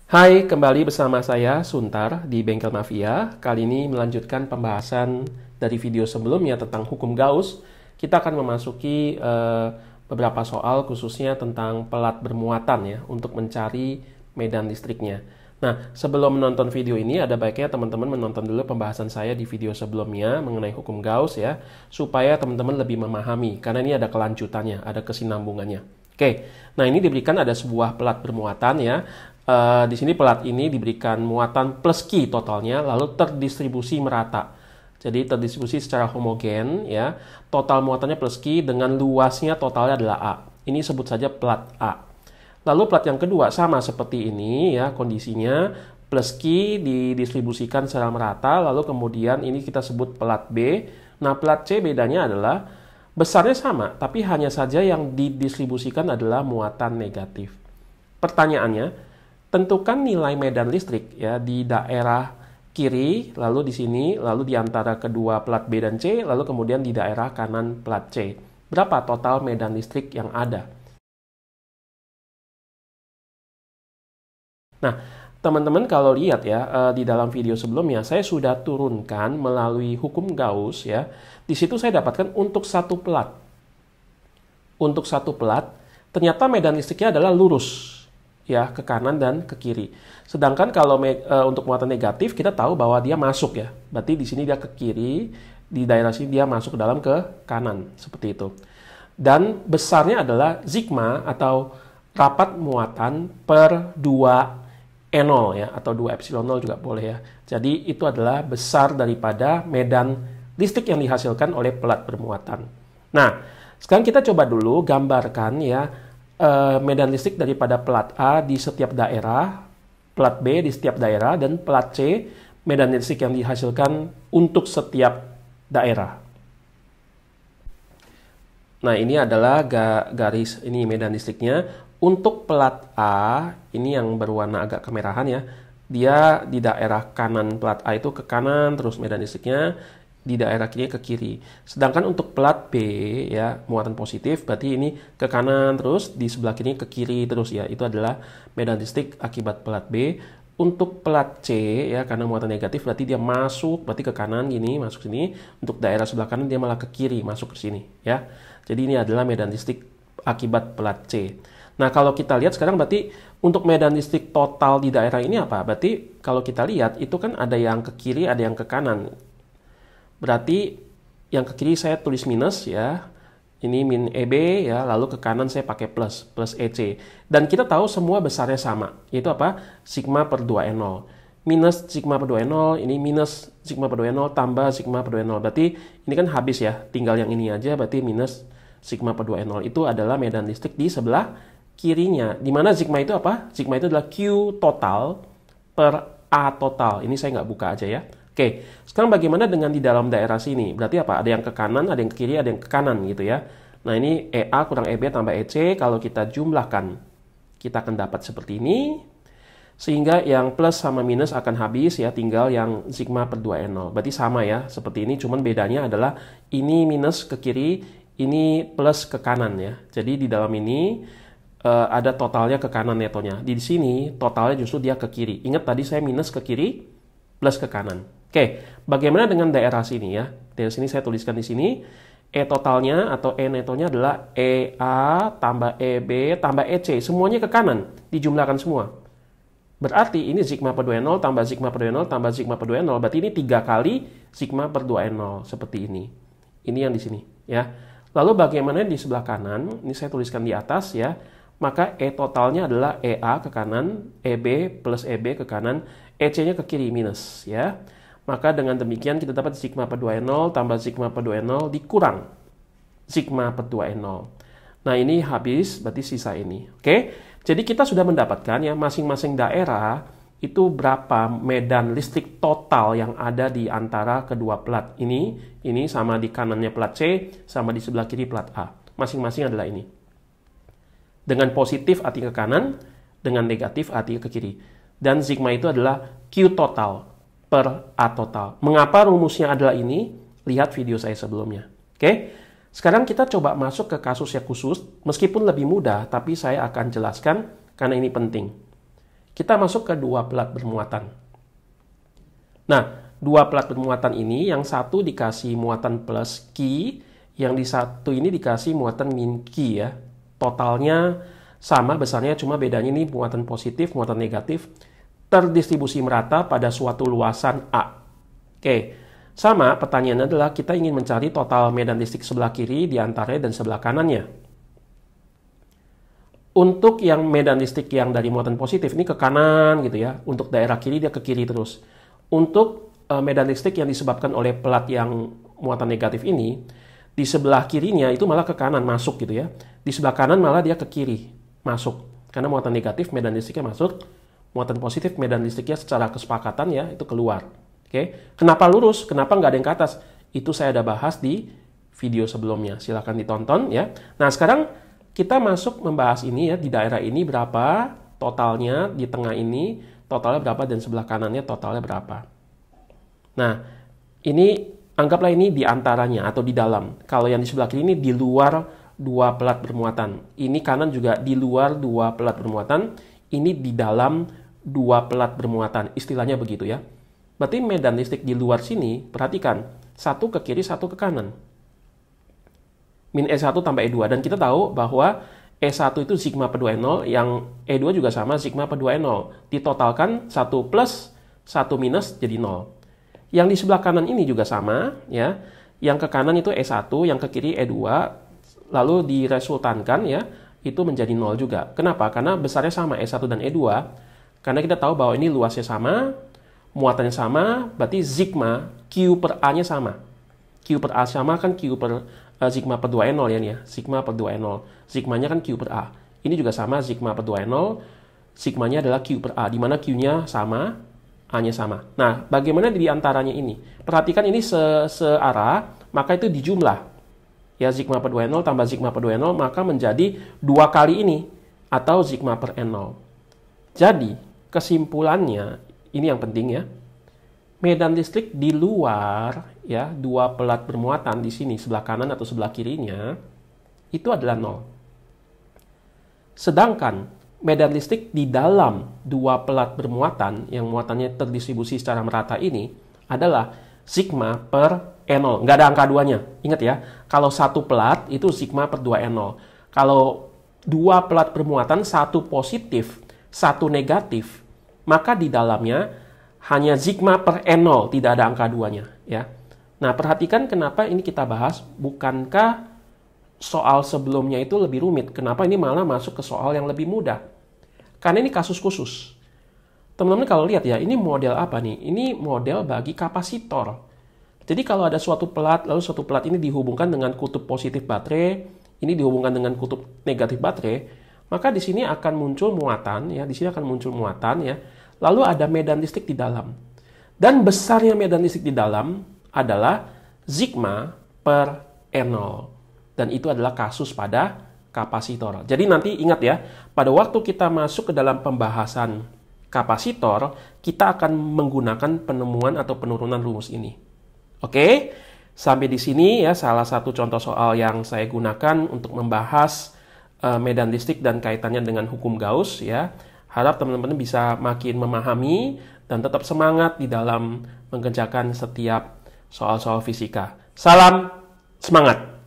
Hai, kembali bersama saya Suntar di Bengkel Mafia. Kali ini melanjutkan pembahasan dari video sebelumnya tentang hukum Gauss. Kita akan memasuki beberapa soal khususnya tentang pelat bermuatan ya untuk mencari medan listriknya. Nah, sebelum menonton video ini ada baiknya teman-teman menonton dulu pembahasan saya di video sebelumnya mengenai hukum Gauss ya, supaya teman-teman lebih memahami karena ini ada kelanjutannya, ada kesinambungannya. Oke, nah ini diberikan ada sebuah pelat bermuatan ya. Di sini pelat ini diberikan muatan plus Q totalnya, lalu terdistribusi merata. Jadi terdistribusi secara homogen ya. Total muatannya plus Q dengan luasnya totalnya adalah A. Ini sebut saja pelat A. Lalu pelat yang kedua sama seperti ini ya kondisinya, plus Q didistribusikan secara merata, lalu kemudian ini kita sebut pelat B. Nah, pelat C bedanya adalah besarnya sama, tapi hanya saja yang didistribusikan adalah muatan negatif. Pertanyaannya, tentukan nilai medan listrik ya di daerah kiri, lalu di sini, lalu di antara kedua plat B dan C, lalu kemudian di daerah kanan plat C. Berapa total medan listrik yang ada? Nah, teman-teman kalau lihat ya di dalam video sebelumnya saya sudah turunkan melalui hukum Gauss ya. Di situ saya dapatkan untuk satu plat. Untuk satu plat, ternyata medan listriknya adalah lurus ya ke kanan dan ke kiri. Sedangkan kalau untuk muatan negatif kita tahu bahwa dia masuk ya. Berarti di sini dia ke kiri, di daerah sini dia masuk ke dalam ke kanan seperti itu. Dan besarnya adalah sigma atau rapat muatan per 2E0 ya atau 2 epsilon 0 juga boleh ya. Jadi itu adalah besar daripada medan listrik yang dihasilkan oleh pelat bermuatan. Nah, sekarang kita coba dulu gambarkan ya medan listrik daripada plat A di setiap daerah, plat B di setiap daerah, dan plat C medan listrik yang dihasilkan untuk setiap daerah. Nah, ini adalah garis ini medan listriknya. Untuk plat A, ini yang berwarna agak kemerahan ya, dia di daerah kanan plat A itu ke kanan, terus medan listriknya di daerah kiri ke kiri. Sedangkan untuk plat B ya, muatan positif berarti ini ke kanan terus, di sebelah kiri ke kiri terus ya. Itu adalah medan listrik akibat plat B. Untuk plat C ya, karena muatan negatif berarti dia masuk, berarti ke kanan gini, masuk sini. Untuk daerah sebelah kanan dia malah ke kiri, masuk ke sini ya. Jadi ini adalah medan listrik akibat plat C. Nah, kalau kita lihat sekarang berarti untuk medan listrik total di daerah ini apa? Berarti kalau kita lihat itu kan ada yang ke kiri, ada yang ke kanan. Berarti yang ke kiri saya tulis minus ya. Ini min EB ya, lalu ke kanan saya pakai plus EC. Dan kita tahu semua besarnya sama. Yaitu apa? Sigma per 2E0. Minus sigma per 2E0, ini minus sigma per 2E0 tambah sigma per 2E0. Berarti ini kan habis ya. Tinggal yang ini aja berarti minus sigma per 2E0. Itu adalah medan listrik di sebelah kirinya. Dimana sigma itu apa? Sigma itu adalah Q total per A total. Ini saya nggak buka aja ya. Oke, sekarang bagaimana dengan di dalam daerah sini? Berarti apa? Ada yang ke kanan, ada yang ke kiri, ada yang ke kanan gitu ya. Nah, ini EA kurang EB tambah EC. Kalau kita jumlahkan, kita akan dapat seperti ini. Sehingga yang plus sama minus akan habis ya, tinggal yang sigma per 2E0. Berarti sama ya, seperti ini. Cuman bedanya adalah ini minus ke kiri, ini plus ke kanan ya. Jadi di dalam ini ada totalnya ke kanan netonya. Di sini totalnya justru dia ke kiri. Ingat tadi saya minus ke kiri, plus ke kanan. Oke, bagaimana dengan daerah sini ya? Dari sini saya tuliskan di sini. E totalnya atau E netonya adalah EA tambah EB tambah EC. Semuanya ke kanan, dijumlahkan semua. Berarti ini sigma per 2E0 tambah sigma per 2E0 tambah sigma per 2E0. Berarti ini 3 kali sigma per 2E0. Seperti ini. Ini yang di sini ya. Lalu bagaimana di sebelah kanan? Ini saya tuliskan di atas ya. Maka E totalnya adalah EA ke kanan, EB plus EB ke kanan, EC-nya ke kiri minus ya. Maka dengan demikian kita dapat sigma per 2E0 tambah sigma per 2E0 dikurang sigma per 2E0. Nah, ini habis, berarti sisa ini. Oke, jadi kita sudah mendapatkan ya masing-masing daerah itu berapa medan listrik total yang ada di antara kedua plat ini. Ini sama di kanannya plat C, sama di sebelah kiri plat A. Masing-masing adalah ini. Dengan positif artinya ke kanan, dengan negatif artinya ke kiri. Dan sigma itu adalah Q total per A total. Mengapa rumusnya adalah ini? Lihat video saya sebelumnya. Oke, sekarang kita coba masuk ke kasus yang khusus. Meskipun lebih mudah, tapi saya akan jelaskan karena ini penting. Kita masuk ke dua pelat bermuatan. Nah, dua pelat bermuatan ini, yang satu dikasih muatan plus Q, yang di satu ini dikasih muatan min Q ya. Totalnya sama besarnya, cuma bedanya ini muatan positif, muatan negatif, terdistribusi merata pada suatu luasan A. Oke, sama pertanyaannya adalah kita ingin mencari total medan listrik sebelah kiri, di antaranya dan sebelah kanannya. Untuk yang medan listrik yang dari muatan positif ini ke kanan gitu ya. Untuk daerah kiri dia ke kiri terus. Untuk medan listrik yang disebabkan oleh pelat yang muatan negatif ini, di sebelah kirinya itu malah ke kanan masuk gitu ya. Di sebelah kanan malah dia ke kiri masuk. Karena muatan negatif medan listriknya masuk, muatan positif medan listriknya secara kesepakatan ya itu keluar. Oke. Kenapa lurus? Kenapa nggak ada yang ke atas? Itu saya ada bahas di video sebelumnya. Silahkan ditonton ya. Nah sekarang kita masuk membahas ini ya, di daerah ini berapa totalnya, di tengah ini totalnya berapa, dan sebelah kanannya totalnya berapa. Nah, ini anggaplah ini di antaranya atau di dalam. Kalau yang di sebelah kiri ini di luar dua pelat bermuatan. Ini kanan juga di luar dua pelat bermuatan. Ini di dalam dua pelat bermuatan. Istilahnya begitu ya. Berarti medan listrik di luar sini, perhatikan, satu ke kiri, satu ke kanan. Min E1 tambah E2. Dan kita tahu bahwa E1 itu sigma per 2E0, yang E2 juga sama sigma per 2E0. Ditotalkan 1 plus 1 minus jadi 0. Yang di sebelah kanan ini juga sama, ya. Yang ke kanan itu E1, yang ke kiri E2, lalu diresultankan ya, itu menjadi 0 juga. Kenapa? Karena besarnya sama E1 dan E2. Karena kita tahu bahwa ini luasnya sama, muatannya sama, berarti sigma Q per A-nya sama. Q per A sama kan Q per sigma per 2E0 ya, sigma per 2E0. Sigmanya kan Q per A. Ini juga sama, sigma per 2E0. Sigmanya adalah Q per A, di mana Q-nya sama, A-nya sama. Nah, bagaimana di antaranya ini? Perhatikan ini searah, maka itu dijumlah. Ya, sigma per 2E0 tambah sigma per 2E0, maka menjadi 2 kali ini, atau sigma per E0. Jadi, kesimpulannya, ini yang penting ya, medan listrik di luar ya dua pelat bermuatan di sini sebelah kanan atau sebelah kirinya itu adalah 0. Sedangkan medan listrik di dalam dua pelat bermuatan yang muatannya terdistribusi secara merata ini adalah sigma per E0. Nggak ada angka 2-nya. Ingat ya, kalau satu pelat itu sigma per 2E0. Kalau dua pelat bermuatan, satu positif, satu negatif, maka di dalamnya hanya sigma per E0, tidak ada angka 2-nya ya. Nah, perhatikan kenapa ini kita bahas, bukankah soal sebelumnya itu lebih rumit? Kenapa ini malah masuk ke soal yang lebih mudah? Karena ini kasus khusus. Teman-teman kalau lihat ya, ini model apa nih? Ini model bagi kapasitor. Jadi kalau ada suatu pelat, lalu suatu pelat ini dihubungkan dengan kutub positif baterai, ini dihubungkan dengan kutub negatif baterai, maka di sini akan muncul muatan ya, di sini akan muncul muatan ya. Lalu ada medan listrik di dalam. Dan besarnya medan listrik di dalam adalah sigma per E0. Dan itu adalah kasus pada kapasitor. Jadi nanti ingat ya, pada waktu kita masuk ke dalam pembahasan kapasitor, kita akan menggunakan penemuan atau penurunan rumus ini. Oke, sampai di sini ya salah satu contoh soal yang saya gunakan untuk membahas medan listrik dan kaitannya dengan hukum Gauss ya. Harap teman-teman bisa makin memahami dan tetap semangat di dalam mengerjakan setiap soal-soal fisika. Salam semangat!